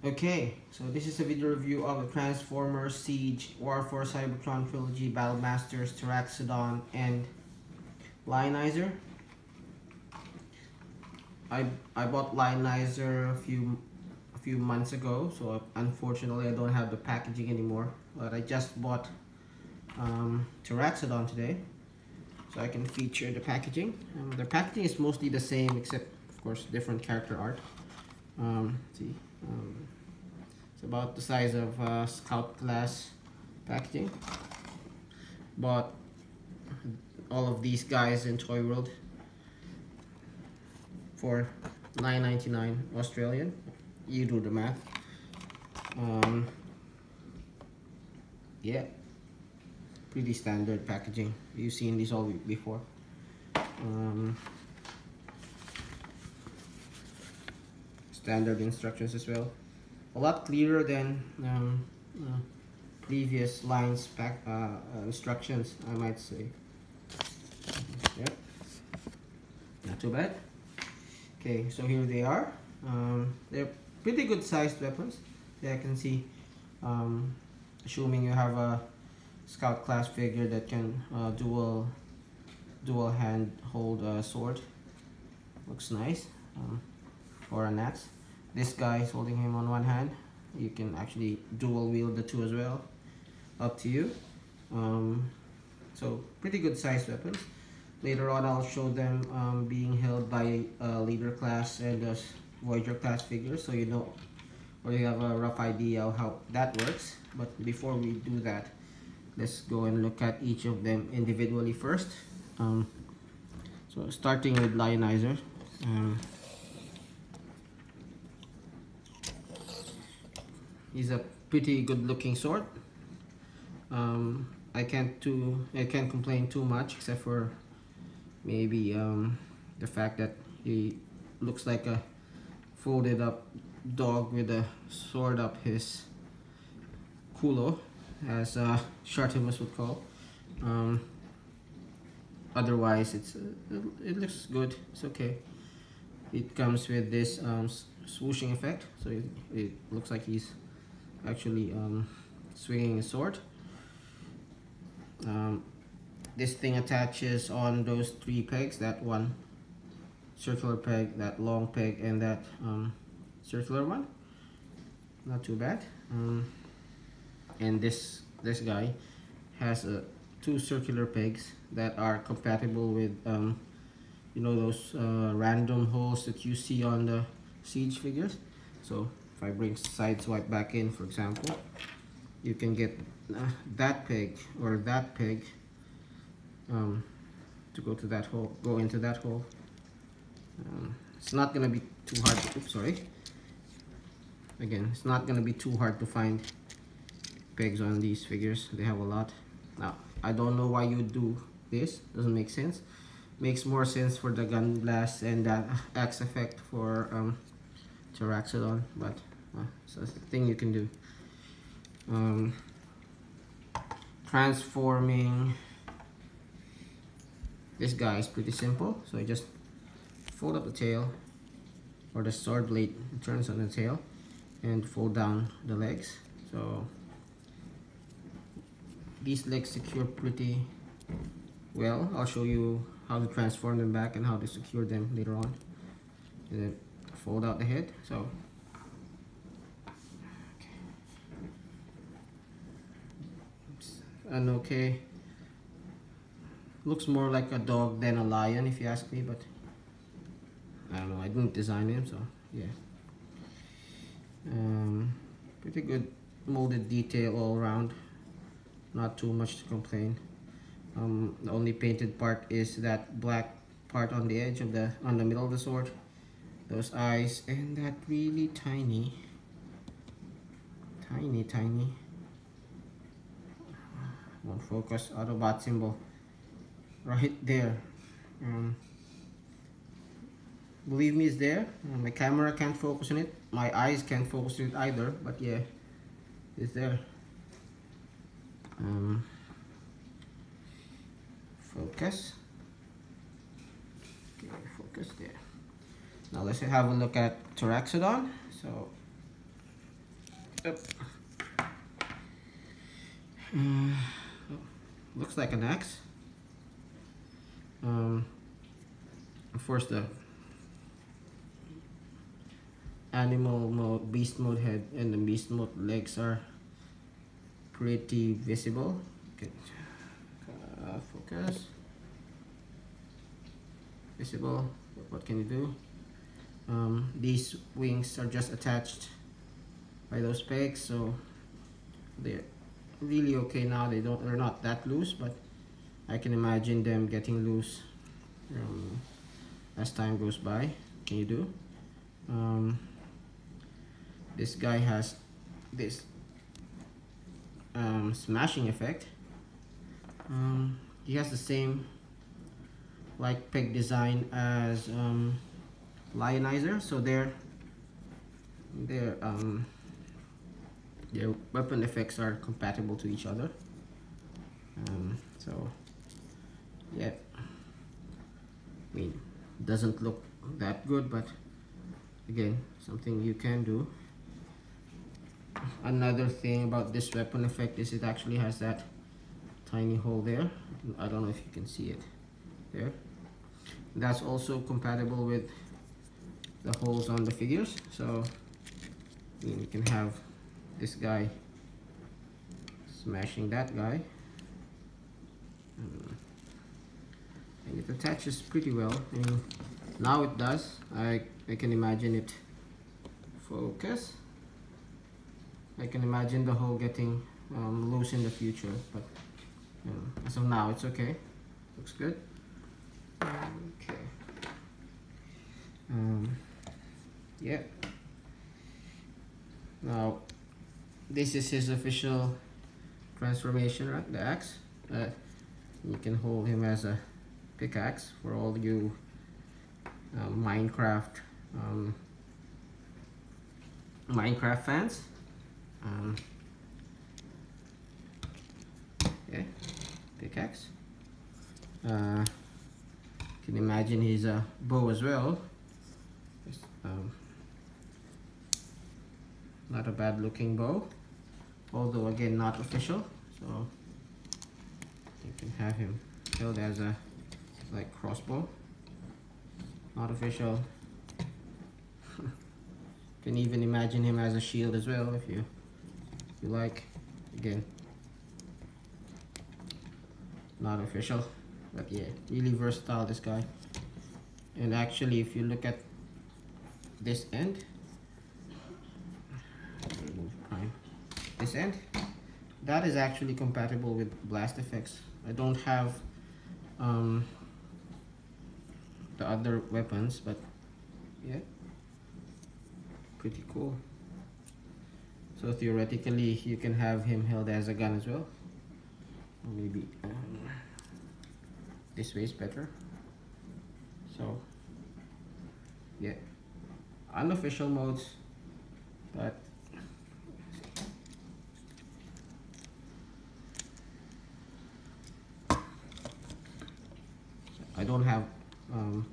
Okay, so this is a video review of the Transformers Siege War for Cybertron Trilogy Battlemasters Pteraxodon and Lionizer. I bought Lionizer a few months ago, so unfortunately I don't have the packaging anymore. But I just bought Pteraxodon today, so I can feature the packaging. The packaging is mostly the same, except of course different character art. It's about the size of Scout class packaging. Bought all of these guys in Toy World for $9.99 Australian. You do the math. Yeah, pretty standard packaging. You've seen these all before. Standard instructions as well. A lot clearer than previous lines instructions, I might say. Yep, not too bad. Okay, so here they are. They're pretty good sized weapons. Yeah, I can see. Assuming you have a Scout class figure that can dual hand hold a sword. Looks nice. Or an axe. This guy is holding him on one hand. You can actually dual wield the two as well. Up to you. So pretty good sized weapons. Later on I'll show them being held by leader class and Voyager class figures, so you know, or you have a rough idea of how that works. But before we do that, let's go and look at each of them individually first. So starting with Lionizer. He's a pretty good looking sword. I can't complain too much, except for maybe the fact that he looks like a folded up dog with a sword up his culo, as Shartimus would call. Otherwise it looks good. It's okay. It comes with this swooshing effect, so it looks like he's actually swinging a sword. This thing attaches on those three pegs, that one circular peg, that long peg, and that circular one. Not too bad. And this guy has two circular pegs that are compatible with you know, those random holes that you see on the Siege figures. So if I bring side swipe back in, for example, you can get that peg or that peg to go to that hole, go into that hole. It's not gonna be too hard to, oops, sorry. Again, it's not gonna be too hard to find pegs on these figures. They have a lot. Now, I don't know why you do this. Doesn't make sense. Makes more sense for the gun blast and that axe effect for Pteraxodon, but it's a thing you can do. Transforming this guy is pretty simple. So I just fold up the tail, or the sword blade turns on the tail, and fold down the legs. So these legs secure pretty well. I'll show you how to transform them back and how to secure them later on. And then fold out the head. So and okay, looks more like a dog than a lion if you ask me, but I don't know, I didn't design him, so yeah. Pretty good molded detail all around, not too much to complain. The only painted part is that black part on the edge of on the middle of the sword, those eyes, and that really tiny won't focus, Autobot symbol right there. Believe me, it's there. My camera can't focus on it, my eyes can't focus on it either, but yeah, it's there. Focus. Okay, focus there. Now let's have a look at Pteraxodon. So Yep. Looks like an axe. Of course, the animal mode, beast mode head and the beast mode legs are pretty visible. Okay. Focus. Visible. What can you do? These wings are just attached by those pegs, so they're really okay now. They're not that loose, but I can imagine them getting loose as time goes by. Can you do? This guy has this smashing effect. He has the same like peg design as Lionizer, so their weapon effects are compatible to each other. So yeah, I mean, doesn't look that good, but again, something you can do. Another thing about this weapon effect is it actually has that tiny hole there. I don't know if you can see it there. That's also compatible with the holes on the figures, so I mean, you can have this guy smashing that guy, and it attaches pretty well. I mean, now it does. I can imagine it focus. I can imagine the hole getting loose in the future, but as of now it's okay. Looks good. Okay. Yeah. Now this is his official transformation, right? The axe. You can hold him as a pickaxe for all you Minecraft fans. Yeah, pickaxe. Can imagine he's a bow as well. Not a bad looking bow, although again not official, so you can have him held as a like crossbow. Not official. Can even imagine him as a shield as well if you like. Again, not official, but yeah, really versatile, this guy. And actually, if you look at this end, this end, that is actually compatible with blast effects. I don't have the other weapons, but yeah, pretty cool. So theoretically you can have him held as a gun as well, or maybe this way is better. So yeah, unofficial modes, but I don't have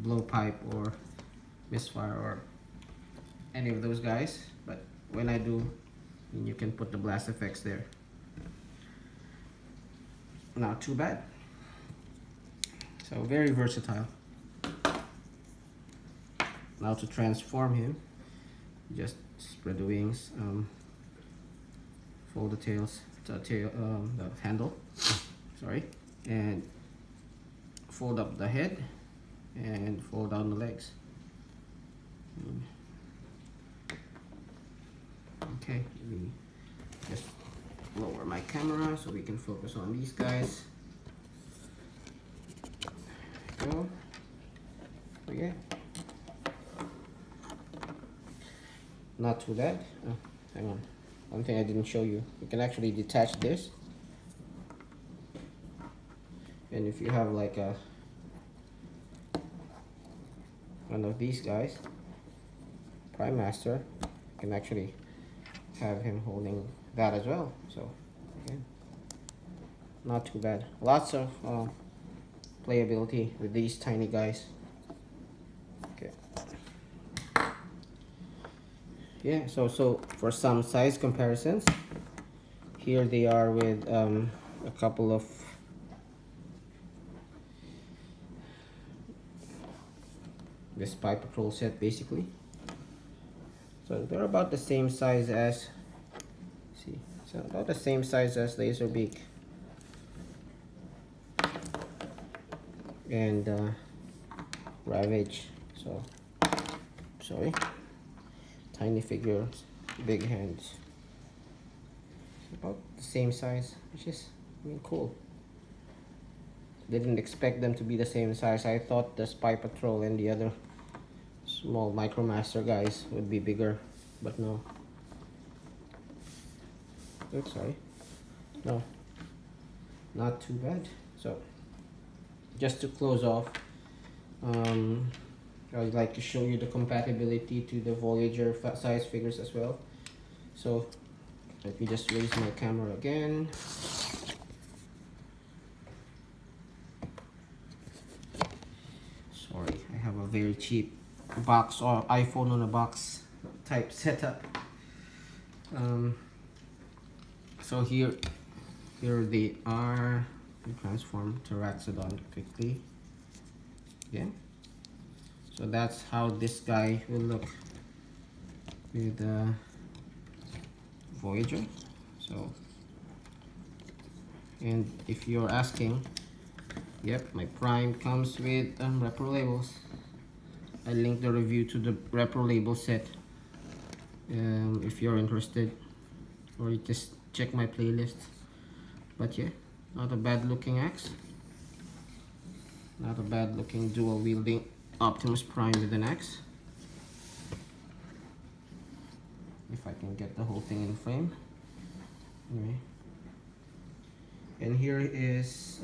blowpipe or misfire or any of those guys, but when I do, you can put the blast effects there. Not too bad. So very versatile. Now to transform him, just spread the wings, fold the tails, the handle, sorry, and fold up the head and fold down the legs. Okay, let me just lower my camera so we can focus on these guys. There we go. So yeah, not too bad. Oh, hang on, one thing I didn't show you. You can actually detach this, and if you have like one of these guys, Prime Master, you can actually have him holding that as well. So again, not too bad. Lots of playability with these tiny guys. Okay. yeah, so for some size comparisons, here they are with a couple of the Spy Patrol set basically. So they're about the same size as, see, so about the same size as Laserbeak and Ravage. So sorry, tiny figures, big hands, about the same size, which is, I mean, cool. Didn't expect them to be the same size. I thought the Spy Patrol and the other small Micromaster guys would be bigger, but no. Oops, sorry. No, not too bad. So just to close off, I would like to show you the compatibility to the Voyager size figures as well. So let me just raise my camera again. Sorry, I have a very cheap box or iPhone on a box type setup. So here they are. We transform Pteraxodon quickly. Yeah. So that's how this guy will look with Voyager. So, and if you're asking, yep, my Prime comes with repro labels. I linked the review to the repro label set if you're interested, or you just check my playlist. But yeah, not a bad looking axe, not a bad looking dual wielding Optimus Prime with an axe. If I can get the whole thing in frame. Anyway, and here is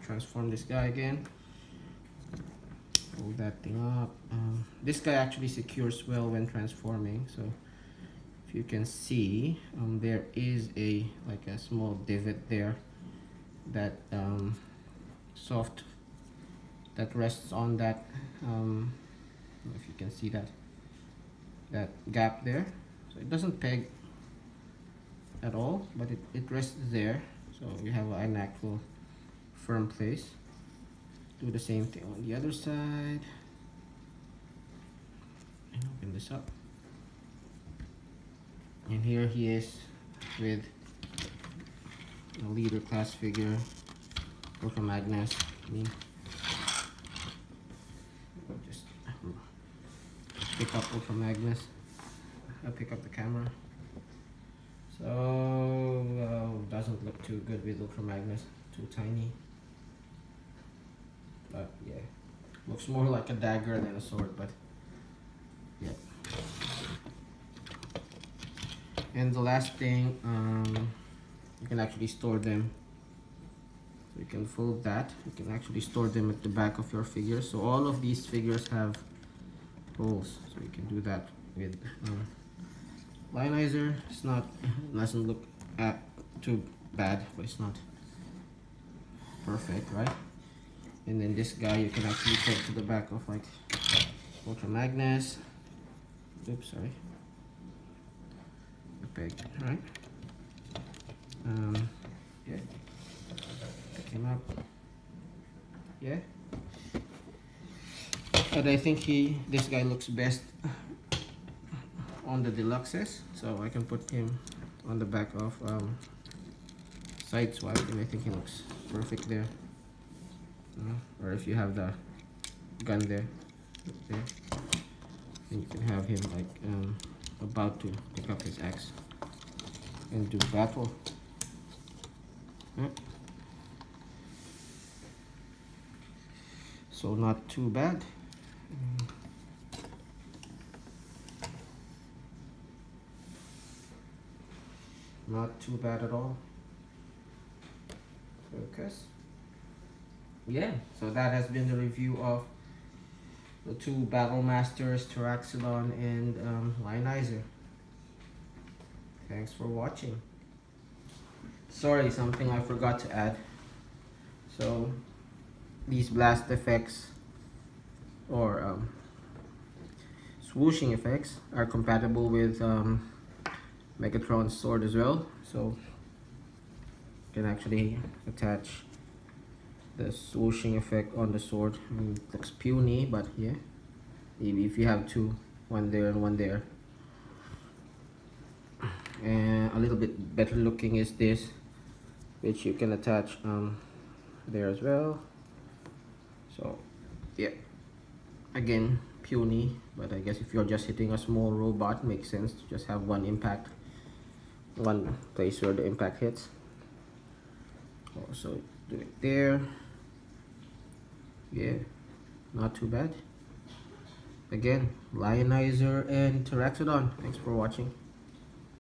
transform this guy again. Hold that thing up. This guy actually secures well when transforming. So if you can see, there is a small divot there that soft that rests on that. If you can see that gap there. So it doesn't peg at all, but it rests there. So you have an actual firm place. Do the same thing on the other side. And open this up. And here he is with a leader class figure, Ultra Magnus. Just pick up Ultra Magnus. I'll pick up the camera. So doesn't look too good with Ultra Magnus. Too tiny. But yeah, looks more like a dagger than a sword, but yeah. And the last thing, you can actually store them. So you can fold that. You can actually store them at the back of your figure. So all of these figures have holes. So you can do that with Lionizer. It's not, doesn't look too bad, but it's not perfect, right? And then this guy you can actually put to the back of like Ultra Magnus. Oops, sorry. Peg, right? Yeah. Pick him up. Yeah. And I think this guy looks best on the deluxes, so I can put him on the back of Sideswipe, and I think he looks perfect there. Or if you have the gun there, then you can have him like about to pick up his axe and do battle. So not too bad. Not too bad at all. Focus. Yeah, so that has been the review of the two Battlemasters Pteraxodon and Lionizer. Thanks for watching. Sorry, something I forgot to add. So these blast effects or swooshing effects are compatible with Megatron's sword as well, so you can actually attach the swooshing effect on the sword. It looks puny, but yeah, maybe if you have two, one there and one there. And a little bit better looking is this, which you can attach there as well. So yeah, again puny, but I guess if you're just hitting a small robot, makes sense to just have one impact, one place where the impact hits. Also do it there. Yeah, not too bad. Again, Lionizer and Pteraxodon. Thanks for watching.